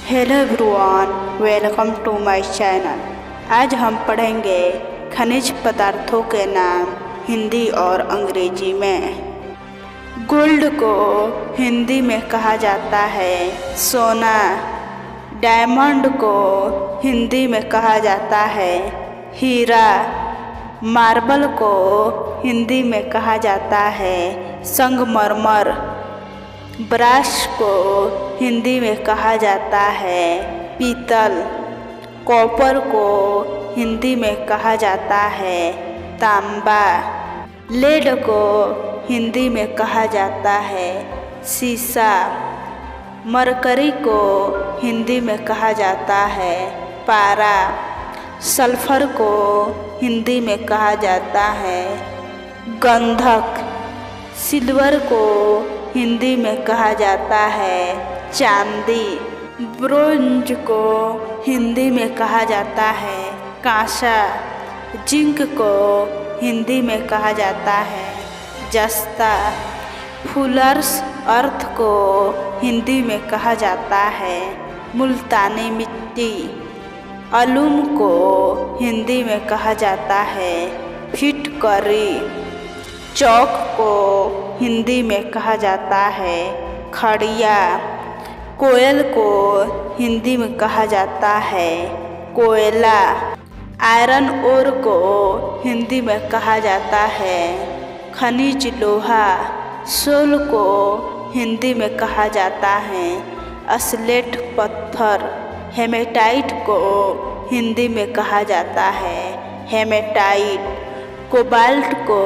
Hello everyone, welcome to my channel. आज हम पढ़ेंगे खनिज पदार्थों के नाम हिंदी और अंग्रेजी में। गोल्ड को हिंदी में कहा जाता है सोना। डायमंड को हिंदी में कहा जाता है हीरा। मार्बल को हिंदी में कहा जाता है संगमरमर। ब्रास को हिंदी में कहा जाता है पीतल। कॉपर को हिंदी में कहा जाता है तांबा। लेड को हिंदी में कहा जाता है सीसा। मरकरी को हिंदी में कहा जाता है पारा। सल्फर को हिंदी में कहा जाता है गंधक। सिल्वर को हिंदी में कहा जाता है चांदी। ब्रोंज को हिंदी में कहा जाता है कांसा। जिंक को हिंदी में कहा जाता है जस्ता। फुलर्स अर्थ को हिंदी में कहा जाता है मुल्तानी मिट्टी। अलूम को हिंदी में कहा जाता है फिटकरी। चौक को हिंदी में कहा जाता है खड़िया। कोयल को हिंदी में कहा जाता है कोयला। आयरन ओर को हिंदी में कहा जाता है खनिज लोहा। सोल को हिंदी में कहा जाता है स्लेट पत्थर। हेमेटाइट को हिंदी में कहा जाता है हेमेटाइट। कोबाल्ट को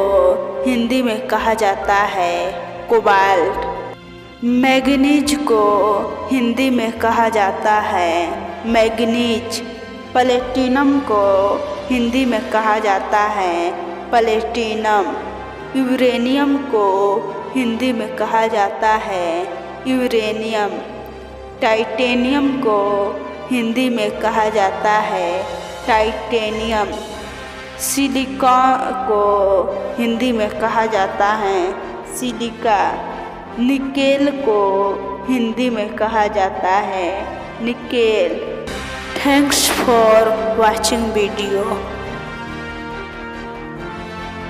हिंदी में कहा जाता है कोबाल्ट। मैग्नीज को हिंदी में कहा जाता है मैग्नीज। प्लेटिनम को हिंदी में कहा जाता है प्लेटिनम। यूरेनियम को हिंदी में कहा जाता है यूरेनियम। टाइटेनियम को हिंदी में कहा जाता है टाइटेनियम। सिलिका को हिंदी में कहा जाता है सिलिका। निकेल को हिंदी में कहा जाता है nickel. Thanks for watching video.